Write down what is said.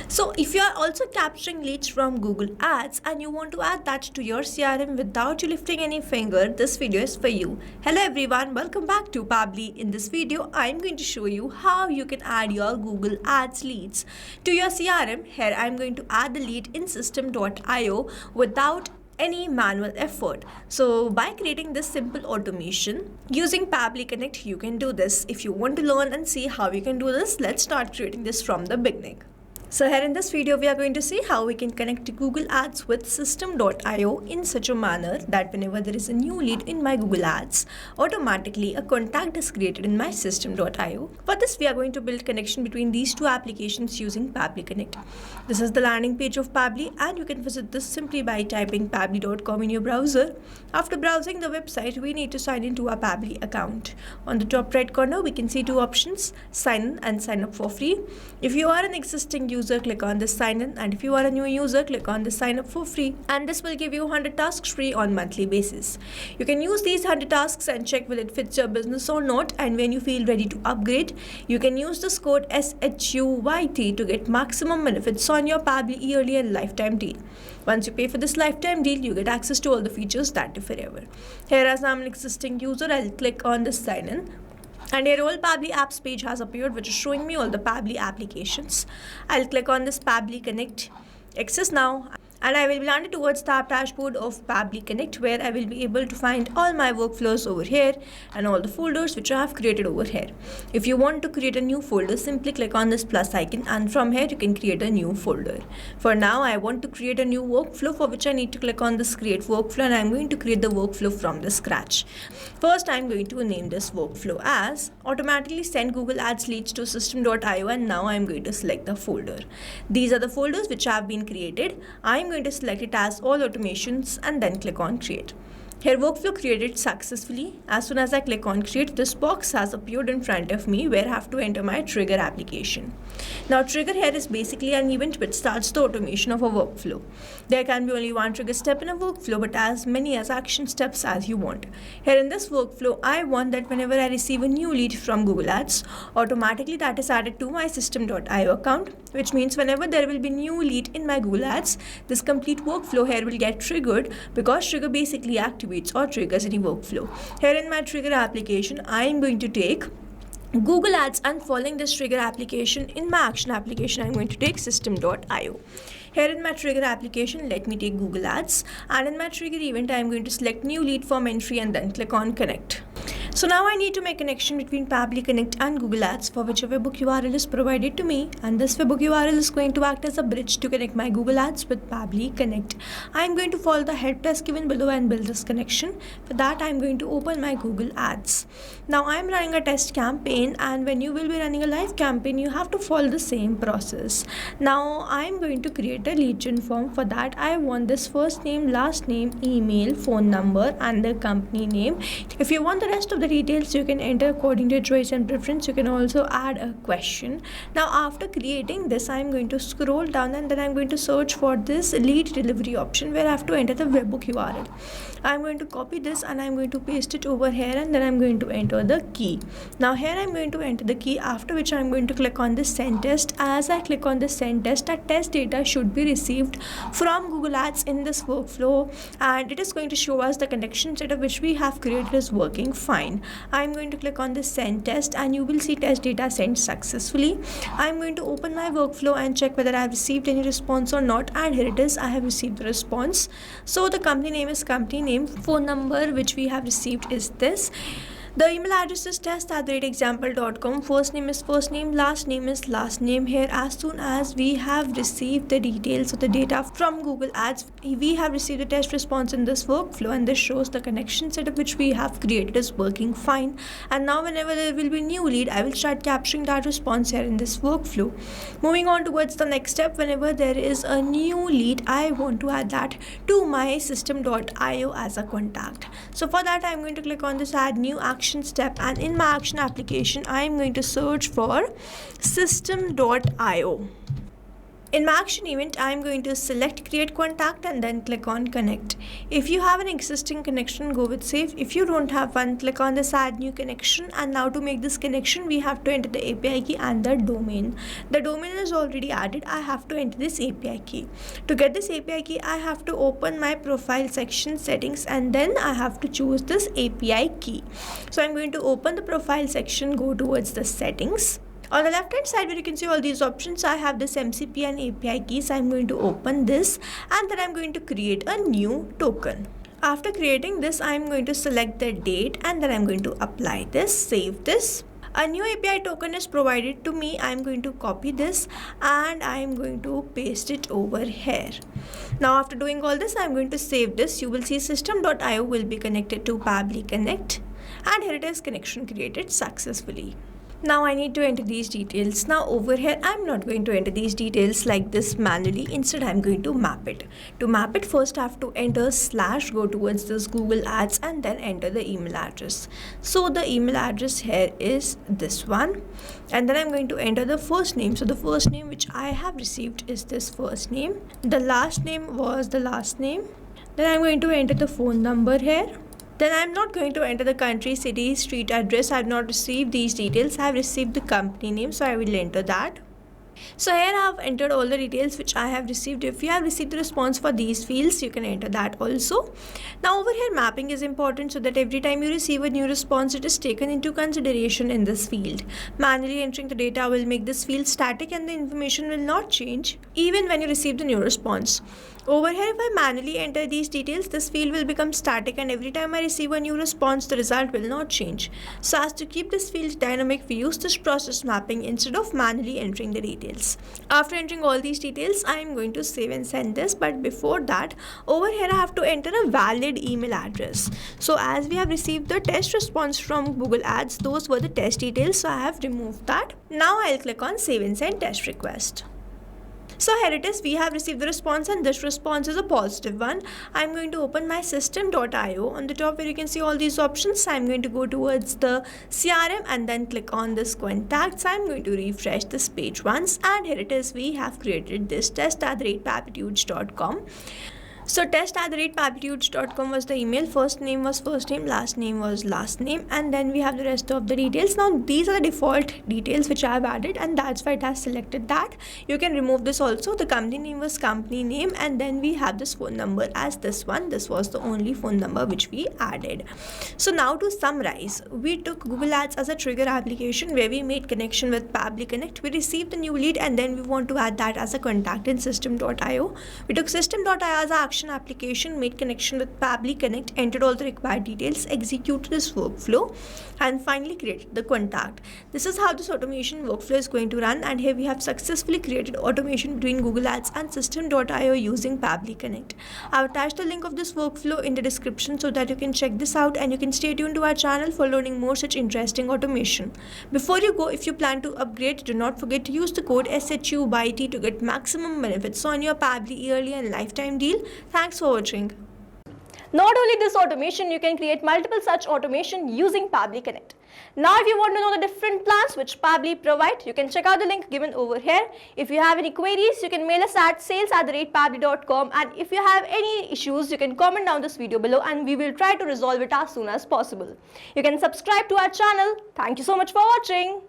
So if you are also capturing leads from Google Ads and you want to add that to your CRM without you lifting any finger, this video is for you. Hello everyone, welcome back to Pabbly. In this video, I'm going to show you how you can add your Google Ads leads to your CRM. Here I'm going to add the lead in system.io without any manual effort. So by creating this simple automation using Pabbly Connect, you can do this. If you want to learn and see how you can do this, let's start creating this from the beginning. So here in this video, we are going to see how we can connect Google Ads with system.io in such a manner that whenever there is a new lead in my Google Ads, automatically a contact is created in my system.io. For this, we are going to build connection between these two applications using Pabbly Connect. This is the landing page of Pabbly, and you can visit this simply by typing pabbly.com in your browser. After browsing the website, we need to sign into our Pabbly account. On the top right corner, we can see two options, sign in and sign up for free. If you are an existing user, click on this sign in, and if you are a new user, click on this sign up for free, and this will give you 100 tasks free on monthly basis. You can use these 100 tasks and check whether it fits your business or not, and when you feel ready to upgrade, you can use this code SHUYT to get maximum benefits on your Pabbly yearly and lifetime deal. Once you pay for this lifetime deal, you get access to all the features that are forever. Here, as I'm an existing user, I'll click on this sign in. And here all Pabbly apps page has appeared, which is showing me all the Pabbly applications. I'll click on this Pabbly Connect access now, and I will be landed towards the app dashboard of Pabbly Connect, where I will be able to find all my workflows over here and all the folders which I have created over here. If you want to create a new folder, simply click on this plus icon, and from here you can create a new folder. For now, I want to create a new workflow, for which I need to click on this create workflow, and I'm going to create the workflow from the scratch. First, I'm going to name this workflow as automatically send Google Ads leads to system.io, and now I'm going to select the folder. These are the folders which have been created. I'm going to select it as all automations and then click on create. Here, workflow created successfully. As soon as I click on create, this box has appeared in front of me where I have to enter my trigger application. Now, trigger here is basically an event which starts the automation of a workflow. There can be only one trigger step in a workflow, but as many as action steps as you want. Here in this workflow, I want that whenever I receive a new lead from Google Ads, automatically that is added to my system.io account, which means whenever there will be new lead in my Google Ads, this complete workflow here will get triggered, because trigger basically activates or triggers any workflow. Here in my trigger application, I am going to take Google Ads, and following this trigger application in my action application, I'm going to take system.io. Here in my trigger application, let me take Google Ads, and in my trigger event, I'm going to select new lead form entry and then click on connect. So now I need to make connection between Pabbly Connect and Google Ads, for which a webhook URL is provided to me, and this webhook URL is going to act as a bridge to connect my Google Ads with Pabbly Connect. I'm going to follow the help desk given below and build this connection. For that, I'm going to open my Google Ads. Now I'm running a test campaign, and when you will be running a live campaign, you have to follow the same process. Now I'm going to create a lead gen form. For that, I want this first name, last name, email, phone number, and the company name. If you want the rest of the details, you can enter according to your choice and preference. You can also add a question. Now after creating this, I'm going to scroll down, and then I'm going to search for this lead delivery option where I have to enter the webhook URL. I'm going to copy this and I'm going to paste it over here, and then I'm going to enter the key. Now here I'm going to enter the key, after which I'm going to click on this send test. As I click on this send test, that test data should be received from Google Ads in this workflow, and it is going to show us the connection setup which we have created is working fine. I'm going to click on this send test, and you will see test data sent successfully. I'm going to open my workflow and check whether I have received any response or not, and here it is. I have received the response. So the company name is company name, phone number which we have received is this. The email address is test@example.com. First name is first name, last name is last name. Here, as soon as we have received the details of the data from Google Ads, we have received a test response in this workflow, and this shows the connection setup which we have created is working fine. And now whenever there will be new lead, I will start capturing that response here in this workflow. Moving on towards the next step, whenever there is a new lead, I want to add that to my system.io as a contact. So for that, I'm going to click on this add new action step, and in my action application, I am going to search for system.io. In my action event, I am going to select create contact and then click on connect. If you have an existing connection, go with save. If you don't have one, click on this add new connection, and now to make this connection, we have to enter the API key and the domain. The domain is already added. I have to enter this API key. To get this API key, I have to open my profile section settings, and then I have to choose this API key. So I'm going to open the profile section, go towards the settings. On the left hand side where you can see all these options, I have this MCP and API keys. I'm going to open this and then I'm going to create a new token. After creating this, I'm going to select the date and then I'm going to apply this, save this. A new API token is provided to me. I'm going to copy this and I'm going to paste it over here. Now after doing all this, I'm going to save this. You will see system.io will be connected to Pabbly Connect, and here it is, connection created successfully. Now I need to enter these details. Now over here, I'm not going to enter these details like this manually. Instead, I'm going to map it. To map it, first I have to enter / go towards this Google Ads and then enter the email address. So the email address here is this one. And then I'm going to enter the first name. So the first name which I have received is this first name. The last name was the last name. Then I'm going to enter the phone number here. Then I'm not going to enter the country, city, street address. I have not received these details. I have received the company name, so I will enter that. So here I have entered all the details which I have received. If you have received the response for these fields, you can enter that also. Now over here, mapping is important so that every time you receive a new response, it is taken into consideration in this field. Manually entering the data will make this field static and the information will not change even when you receive the new response. Over here, if I manually enter these details, this field will become static, and every time I receive a new response, the result will not change. So as to keep this field dynamic, we use this process mapping instead of manually entering the details. After entering all these details, I am going to save and send this, but before that, over here I have to enter a valid email address. So as we have received the test response from Google Ads, those were the test details, so I have removed that. Now I'll click on save and send test request. So here it is, we have received the response and this response is a positive one. I'm going to open my system.io. On the top where you can see all these options, I'm going to go towards the CRM and then click on this contacts. I'm going to refresh this page once, and here it is, we have created this test@pabblytudes.com. So test@pabblytudes.com was the email. First name was first name, last name was last name, and then we have the rest of the details. Now these are the default details which I have added, and that's why it has selected that. You can remove this also. The company name was company name, and then we have this phone number as this one. This was the only phone number which we added. So now to summarize, we took Google Ads as a trigger application where we made connection with Pabbly Connect. We received the new lead and then we want to add that as a contact in system.io. We took system.io as an action application, made connection with Pabbly Connect, entered all the required details, executed this workflow, and finally created the contact. This is how this automation workflow is going to run, and here we have successfully created automation between Google Ads and system.io using Pabbly Connect. I've attached the link of this workflow in the description so that you can check this out, and you can stay tuned to our channel for learning more such interesting automation. Before you go, if you plan to upgrade, do not forget to use the code SHUYT to get maximum benefits on your Pabbly yearly and lifetime deal. Thanks for watching. Not only this automation, you can create multiple such automation using Pabbly Connect. Now if you want to know the different plans which Pabbly provide, you can check out the link given over here. If you have any queries, you can mail us at sales@pabbly.com, and if you have any issues, you can comment down this video below and we will try to resolve it as soon as possible. You can subscribe to our channel. Thank you so much for watching.